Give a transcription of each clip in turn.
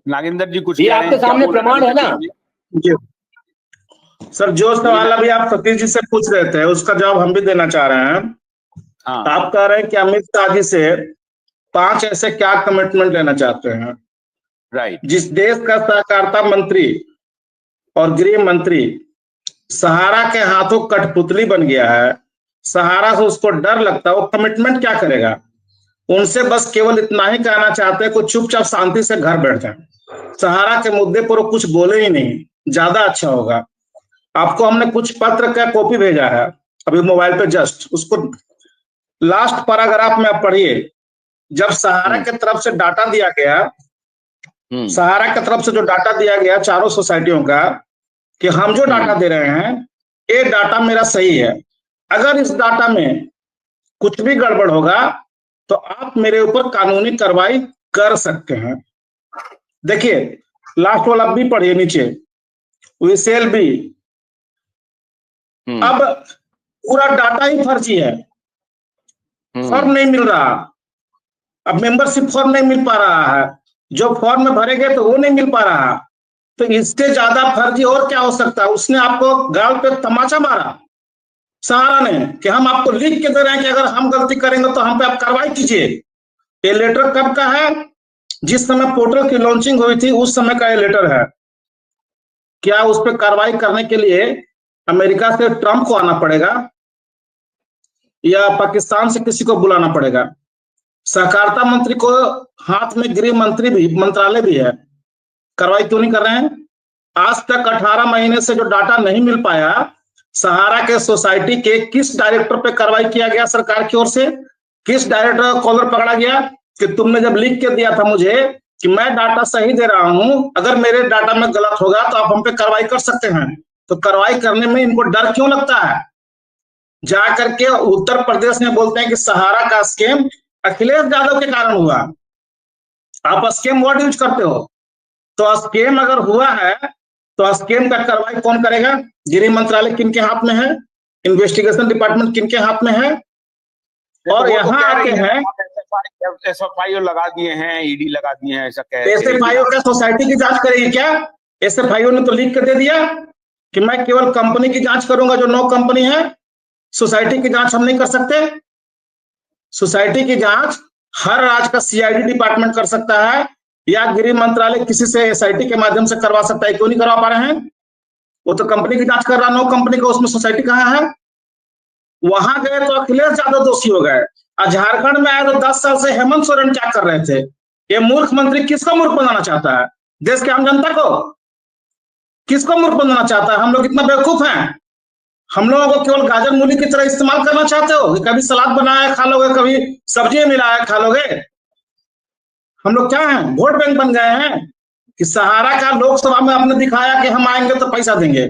नागेंद्र जी कुछ ये आपके सामने प्रमाण है ना। जी सर, जो सवाल अभी आप सतीश जी से पूछ रहे थे उसका जवाब हम भी देना चाह रहे हैं। हाँ। आप कह रहे हैं कि अमित शाह जी से 5 ऐसे क्या कमिटमेंट लेना चाहते हैं। राइट। जिस देश का सहकारिता मंत्री और गृह मंत्री सहारा के हाथों कठपुतली बन गया है, सहारा से उसको डर लगता है, वो कमिटमेंट क्या करेगा। उनसे बस केवल इतना ही कहना चाहते हैं कि चुपचाप शांति से घर बैठ जाए, सहारा के मुद्दे पर वो कुछ बोले ही नहीं, ज्यादा अच्छा होगा। आपको हमने कुछ पत्र का कॉपी भेजा है अभी मोबाइल पे, जस्ट उसको लास्ट पैराग्राफ में आप पढ़िए। जब सहारा की तरफ से डाटा दिया गया, सहारा की तरफ से जो डाटा दिया गया चारों सोसाइटियों का, कि हम जो डाटा दे रहे हैं ये डाटा मेरा सही है, अगर इस डाटा में कुछ भी गड़बड़ होगा तो आप मेरे ऊपर कानूनी कार्रवाई कर सकते हैं। देखिए लास्ट वाला भी पढ़िए नीचे, वी सेल बी। अब पूरा डाटा ही फर्जी है, फॉर्म नहीं मिल रहा, अब मेंबरशिप फॉर्म नहीं मिल पा रहा है, जो फॉर्म में भरे गए तो वो नहीं मिल पा रहा। तो इससे ज्यादा फर्जी और क्या हो सकता है। उसने आपको गाल पे तमाचा मारा सहारा ने कि हम आपको लिख के दे रहे हैं कि अगर हम गलती करेंगे तो हम पे आप कार्रवाई कीजिए। ये लेटर कब का है, जिस समय पोर्टल की लॉन्चिंग हुई थी उस समय का ये लेटर है। क्या उस पर कार्रवाई करने के लिए अमेरिका से ट्रंप को आना पड़ेगा या पाकिस्तान से किसी को बुलाना पड़ेगा। सहकारिता मंत्री को हाथ में गृह मंत्री भी, मंत्रालय भी है, कार्रवाई क्यों नहीं कर रहे हैं। आज तक 18 महीने से जो डाटा नहीं मिल पाया, सहारा के सोसाइटी के किस डायरेक्टर पे कार्रवाई किया गया सरकार की ओर से, किस डायरेक्टर का कॉलर पकड़ा गया कि तुमने जब लिख के दिया था मुझे कि मैं डाटा सही दे रहा हूं, अगर मेरे डाटा में गलत होगा तो आप हम पे कार्रवाई कर सकते हैं। तो कार्रवाई करने में इनको डर क्यों लगता है। जाकर के उत्तर प्रदेश में बोलते हैं कि सहारा का स्कैम अखिलेश यादव के कारण हुआ। आप स्कैम वर्ड यूज करते हो, तो स्कैम अगर हुआ है तो स्कैम का कार्रवाई कौन करेगा। गृह मंत्रालय किनके हाथ में है, इन्वेस्टिगेशन डिपार्टमेंट किनके हाथ में है। और यहाँ आते हैं SFIO लगा दिए हैं, ईडी लगा दिए हैं, ऐसा कह रहे हैं। SFIO क्या सोसाइटी की जांच करेगी क्या। SFIO ने तो लिख के दे दिया कि मैं केवल कंपनी की जांच करूंगा जो नो कंपनी है, सोसाइटी की जांच हम नहीं कर सकते। सोसाइटी की जांच हर राज्य का CID डिपार्टमेंट कर सकता है या गृह मंत्रालय किसी से SIT के माध्यम से करवा सकता है। क्यों नहीं करवा पा रहे हैं। वो तो कंपनी की जांच कर रहा, नो कंपनी का, उसमें सोसाइटी कहाँ है। वहां गए तो अखिलेश यादव दोषी हो गए, और झारखंड में आए तो 10 साल से हेमंत सोरेन क्या कर रहे थे। ये मूर्ख मंत्री किसको मूर्ख बनाना चाहता है, देश के आम जनता को किसको मूर्ख बनाना चाहता है। हम लोग इतना बेवकूफ हैं, हम लोगों को केवल गाजर मूली की तरह इस्तेमाल करना चाहते हो। कभी सलाद बनाया खा लोगे, कभी सब्जी मिलाया खा लोगे। हम लोग क्या हैं, वोट बैंक बन गए हैं कि सहारा का लोकसभा में आपने दिखाया कि हम आएंगे तो पैसा देंगे,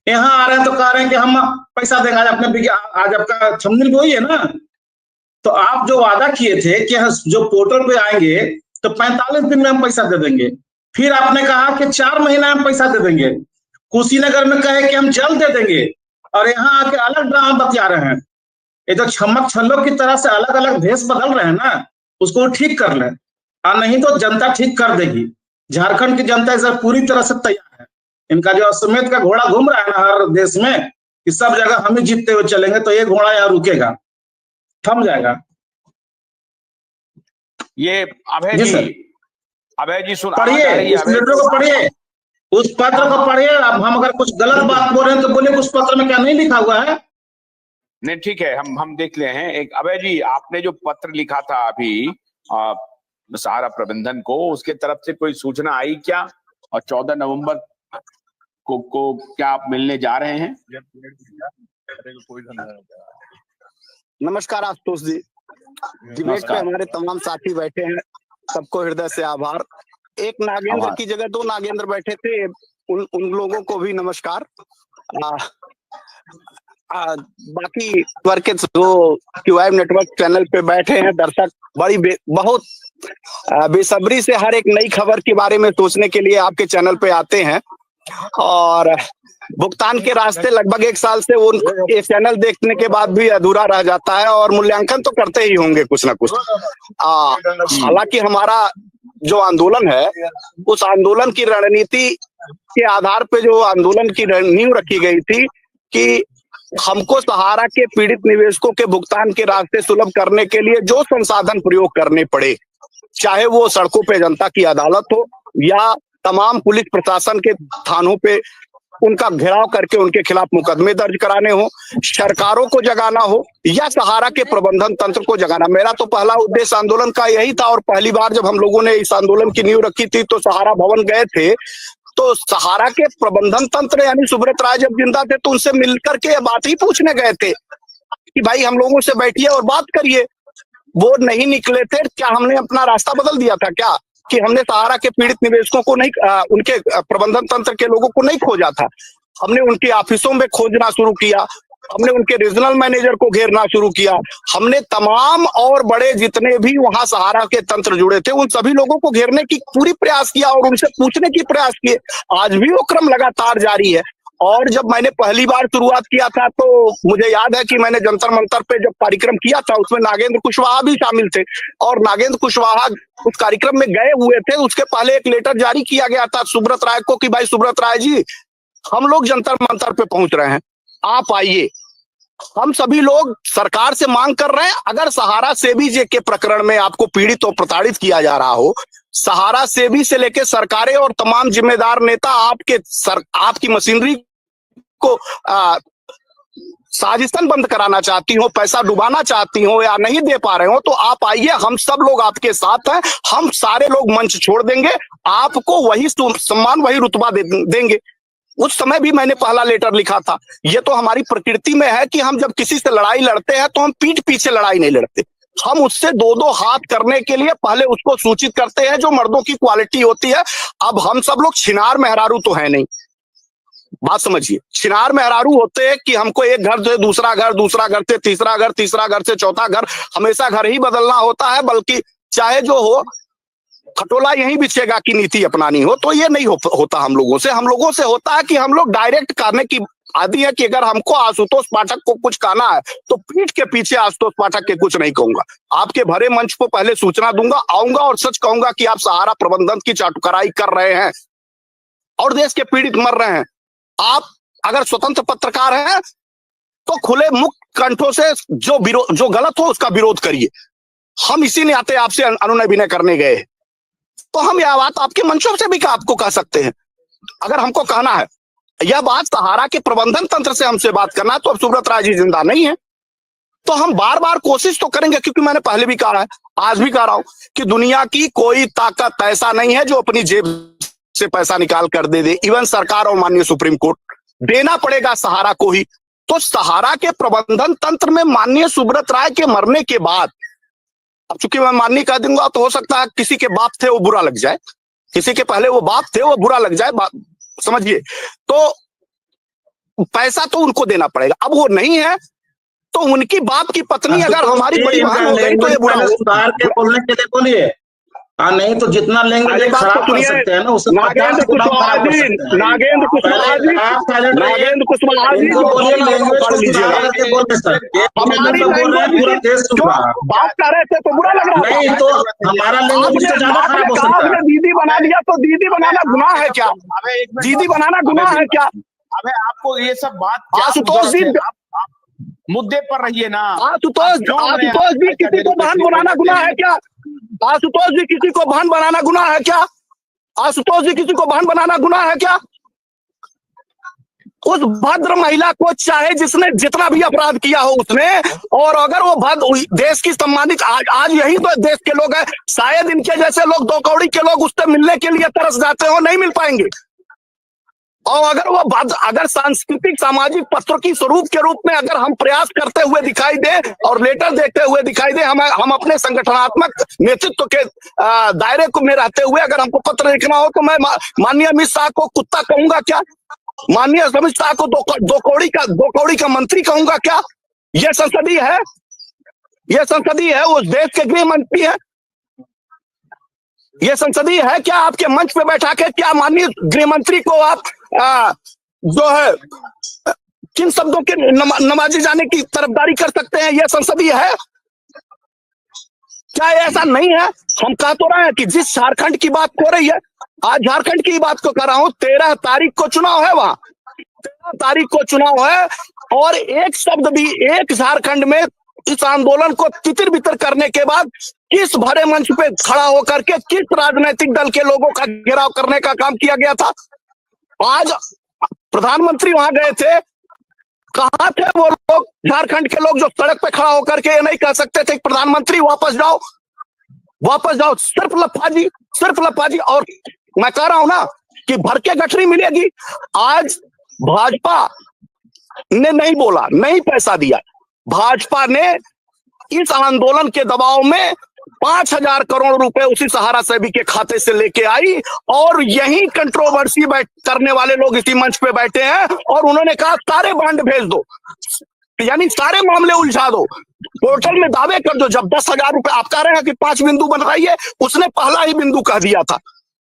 यहाँ आ रहे हैं तो कह रहे हैं कि हम पैसा देंगे। आज आपका थंबनेल वही है ना। तो आप जो वादा किए थे कि जो पोर्टल पे आएंगे तो 45 दिन में हम पैसा दे देंगे, फिर आपने कहा कि 4 महीना में पैसा दे देंगे। कुशीनगर में कहे कि हम जल्द दे देंगे, और यहाँ आके अलग ड्रामा बतिया रहे हैं। ये जो छमक छल्लो की तरह से अलग अलग भेष बदल रहे हैं ना, उसको ठीक कर लें, और नहीं तो जनता ठीक कर देगी। झारखंड की जनता इस पूरी तरह से तैयार है। इनका जो अश्वमेध का घोड़ा घूम रहा है ना हर देश में कि सब जगह हम ही जीतते हुए चलेंगे, तो ये घोड़ा यहाँ रुकेगा, थम जाएगा। ये अभय जी सुन, पढ़िए, इस लेटर को पढ़िए, उस पत्र को पढ़िए। अब हम अगर कुछ गलत बात बोल रहे हैं तो बोले उस पत्र में क्या नहीं लिखा हुआ है। नहीं ठीक है, हम देख ले हैं। एक अभय जी, आपने जो पत्र लिखा था अभी सहारा प्रबंधन को, उसके तरफ से कोई सूचना आई क्या, और 14 नवंबर को क्या आप मिलने जा रहे हैं। नमस्कार आशुतोष जी, डिबेट पे हमारे तमाम साथी बैठे हैं, सबको हृदय से आभार। एक नागेंद्र की जगह 2 नागेंद्र बैठे थे, उन लोगों को भी नमस्कार। बाकी वर्ग के जो QIM नेटवर्क चैनल पे बैठे हैं दर्शक, बहुत बेसब्री से हर एक नई खबर के बारे में सोचने के लिए आपके चैनल पे आते हैं, और भुगतान के रास्ते लगभग 1 साल से वो ये चैनल देखने के बाद भी अधूरा रह जाता है, और मूल्यांकन तो करते ही होंगे कुछ ना कुछ। हालांकि हमारा जो आंदोलन है, उस आंदोलन की रणनीति के आधार पे जो आंदोलन की नींव रखी गई थी कि हमको सहारा के पीड़ित निवेशकों के भुगतान के रास्ते सुलभ करने के लिए जो संसाधन प्रयोग करने पड़े, चाहे वो सड़कों पे जनता की अदालत हो या तमाम पुलिस प्रशासन के थानों पे उनका घेराव करके उनके खिलाफ मुकदमे दर्ज कराने हो, सरकारों को जगाना हो या सहारा के प्रबंधन तंत्र को जगाना। मेरा तो पहला उद्देश्य आंदोलन का यही था। और पहली बार जब हम लोगों ने इस आंदोलन की नींव रखी थी तो सहारा भवन गए थे, तो सहारा के प्रबंधन तंत्र यानी सुब्रत राय जब जिंदा थे तो उनसे मिलकर के बात ही पूछने गए थे कि भाई हम लोगों से बैठिए और बात करिए। वो नहीं निकले थे। क्या हमने अपना रास्ता बदल दिया था क्या कि हमने सहारा के पीड़ित निवेशकों को नहीं, उनके प्रबंधन तंत्र के लोगों को नहीं खोजा था? हमने उनके ऑफिसों में खोजना शुरू किया, हमने उनके रीजनल मैनेजर को घेरना शुरू किया, हमने तमाम और बड़े जितने भी वहां सहारा के तंत्र जुड़े थे उन सभी लोगों को घेरने की पूरी प्रयास किया और उनसे पूछने की प्रयास किए। आज भी वो क्रम लगातार जारी है। और जब मैंने पहली बार शुरुआत किया था तो मुझे याद है कि मैंने जंतर मंतर पे जब कार्यक्रम किया था उसमें नागेंद्र कुशवाहा भी शामिल थे और नागेंद्र कुशवाहा उस कार्यक्रम में गए हुए थे। उसके पहले एक लेटर जारी किया गया था सुब्रत राय को कि भाई सुब्रत राय जी, हम लोग जंतर मंतर पे पहुंच रहे हैं, आप आइए। हम सभी लोग सरकार से मांग कर रहे हैं, अगर सहारा सेबी जे के प्रकरण में आपको पीड़ित और प्रताड़ित किया जा रहा हो, सहारा सेबी से लेकर सरकारें और तमाम जिम्मेदार नेता आपकी मशीनरी को साजिशन बंद कराना चाहती हो, पैसा डुबाना चाहती हो या नहीं दे पा रहे हो, तो आप आइए, हम सब लोग आपके साथ हैं। हम सारे लोग मंच छोड़ देंगे, आपको वही सम्मान वही रुतबा देंगे। उस समय भी मैंने पहला लेटर लिखा था। ये तो हमारी प्रकृति में है कि हम जब किसी से लड़ाई लड़ते हैं तो हम पीठ पीछे लड़ाई नहीं लड़ते, हम उससे दो दो हाथ करने के लिए पहले उसको सूचित करते हैं, जो मर्दों की क्वालिटी होती है। अब हम सब लोग छिनार मेहरारू तो है नहीं, बात समझिए। छिनार मेहरारू होते हैं कि हमको एक घर से दूसरा घर, दूसरा घर से तीसरा घर, तीसरा घर से चौथा घर, हमेशा घर ही बदलना होता है। बल्कि चाहे जो हो खटोला यही बिछेगा की नीति अपनानी हो, तो ये नहीं होता हम लोगों से। हम लोगों से होता है कि हम लोग डायरेक्ट करने की आदि है कि अगर हमको आशुतोष पाठक को कुछ कहना है तो पीठ के पीछे आशुतोष पाठक के कुछ नहीं कहूंगा। आपके भरे मंच को पहले सूचना दूंगा, आऊंगा और सच कहूंगा कि आप सहारा प्रबंधन की चाटुकाराई कर रहे हैं और देश के पीड़ित मर रहे हैं। आप अगर स्वतंत्र पत्रकार हैं तो खुले मुक्त कंठों से जो गलत हो उसका विरोध करिए। हम इसी नाते आपसे अनुनय विनय करने गए, तो हम यह बात आपके मंचों से भी आपको कह सकते हैं। अगर हमको कहना है यह बात सहारा के प्रबंधन तंत्र से हमसे बात करना है, तो अब सुब्रत राय जी जिंदा नहीं है, तो हम बार बार कोशिश तो करेंगे। क्योंकि मैंने पहले भी कहा है, आज भी कह रहा हूं कि दुनिया की कोई ताकत ऐसा नहीं है जो अपनी जेब से पैसा निकाल कर दे दे। इवन सरकार और माननीय सुप्रीम कोर्ट, देना पड़ेगा सहारा को ही। तो सहारा के प्रबंधन तंत्र में माननीय सुब्रत राय के मरने के बाद, अब चूंकि मैं माननीय कह दूंगा तो हो सकता है किसी के बाप थे वो बुरा लग जाए, किसी के पहले वो बाप थे वो बुरा लग जाए, समझिए। तो पैसा तो उनको देना पड़ेगा। अब वो नहीं है तो उनकी बाप की पत्नी अगर हमारी बड़ी बहन हो गई तो ये बुरा सुधार के बोलने के लिए बोलिए। हाँ, नहीं तो जितना लेंगे खराब कर सकते हैं ना, उससे नागेंद्र कुशवाहा जी, नागेंद्र कुशवाहा जी, नागेंद्र कुशवाहा जी बात कर रहे थे तो बुरा लग रहा नहीं, तो हमारा लैंग्वेज से ज्यादा खराब हो सकता है। दीदी बना दिया तो दीदी बनाना गुनाह है क्या? दीदी बनाना गुनाह है क्या? अबे आपको ये सब बात आशुतोष जी मुद्दे पर रहिए ना। आशुतोष जी, किसी को बहन बनाना गुनाह है क्या? आशुतोष जी, किसी को बहन बनाना गुनाह है क्या? आशुतोष जी, किसी को बहन बनाना गुनाह है क्या? उस भद्र महिला को, चाहे जिसने जितना भी अपराध किया हो उसने, और अगर वो भद्र देश की सम्मानित, आज यही तो देश के लोग हैं, शायद इनके जैसे लोग, दो कौड़ी के लोग उससे मिलने के लिए तरस जाते हो, नहीं मिल पाएंगे। और अगर वो अगर सांस्कृतिक सामाजिक पत्रों की स्वरूप के रूप में अगर हम प्रयास करते हुए दिखाई दे और लेटर देते हुए दिखाई दे, हम अपने संगठनात्मक नेतृत्व के दायरे को में रहते हुए अगर हमको पत्र लिखना हो, तो मैं माननीय अमित शाह को कुत्ता कहूंगा क्या? माननीय अमित शाह को दो कौड़ी का मंत्री कहूंगा क्या? ये संसदीय है? ये संसदीय है? उस देश के गृह मंत्री है? ये संसदीय है क्या? आपके मंच पे बैठा के क्या माननीय गृह मंत्री को आप जो है किन शब्दों के नवाजे जाने की तरफदारी कर सकते हैं? यह संसदीय है? क्या ऐसा नहीं है? हम कह तो रहे हैं कि जिस झारखंड की बात हो रही है, आज झारखंड की बात को कर रहा हूं, 13 तारीख को चुनाव है, वहां 13 तारीख को चुनाव है, और एक शब्द भी एक झारखंड में इस आंदोलन को तितर बितर करने के बाद किस भरे मंच पे खड़ा होकर के किस राजनीतिक दल के लोगों का घेराव करने का काम किया गया था? आज प्रधानमंत्री वहां गए थे, कहां थे वो लोग, झारखंड के लोग जो सड़क पे खड़ा होकर के ये नहीं कह सकते थे प्रधानमंत्री वापस जाओ, वापस जाओ? सिर्फ लफाजी, सिर्फ लफाजी। और मैं कह रहा हूं ना कि भर के गठरी मिलेगी। आज भाजपा ने नहीं बोला, नहीं पैसा दिया, भाजपा ने इस आंदोलन के दबाव में 5,000 करोड़ रुपए उसी सहारा सेवी के खाते से लेके आई, और यही कंट्रोवर्सी करने वाले लोग इसी मंच पे बैठे हैं, और उन्होंने कहा सारे बांड भेज दो, यानी सारे मामले उलझा दो, पोर्टल में दावे कर दो। जब 10,000 रुपए आप कह रहे हैं कि 5 बिंदु बन रही है, उसने पहला ही बिंदु कह दिया था,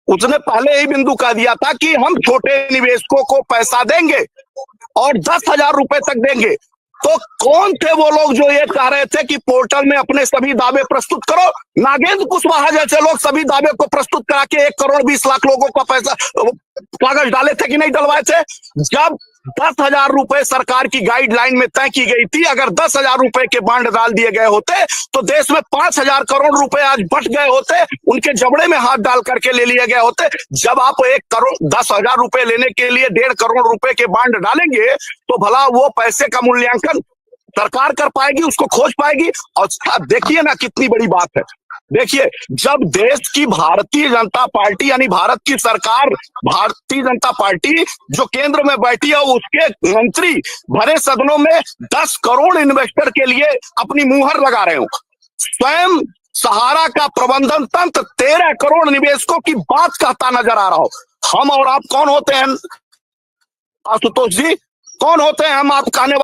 उसने पहले ही बिंदु कह दिया था कि हम छोटे निवेशकों को पैसा देंगे और 10,000 रुपए तक देंगे। तो कौन थे वो लोग जो ये कह रहे थे कि पोर्टल में अपने सभी दावे प्रस्तुत करो? नागेंद्र कुशवाहा जैसे लोग सभी दावे को प्रस्तुत करा के 1 करोड़ 20 लाख लोगों का पैसा कागज डाले थे कि नहीं डलवाए थे? जब 10,000 रुपए सरकार की गाइडलाइन में तय की गई थी, अगर 10,000 रुपए के बांड डाल दिए गए होते तो देश में 5,000 करोड़ रुपए आज बट गए होते, उनके जबड़े में हाथ डाल करके ले लिए गए होते। जब आप 1 करोड़ 10,000 रुपए लेने के लिए 1.5 करोड़ रुपए के बांड डालेंगे तो भला वो पैसे का मूल्यांकन सरकार कर पाएगी, उसको खोज पाएगी? और देखिए ना कितनी बड़ी बात है, देखिए जब देश की भारतीय जनता पार्टी यानी भारत की सरकार, भारतीय जनता पार्टी जो केंद्र में बैठी है, उसके मंत्री भरे सदनों में 10 करोड़ इन्वेस्टर के लिए अपनी मुहर लगा रहे हो, स्वयं सहारा का प्रबंधन तंत्र 13 करोड़ निवेशकों की बात कहता नजर आ रहा हो। हम और आप कौन होते हैं आशुतोष जी? कौन होते हैं हम आप कहने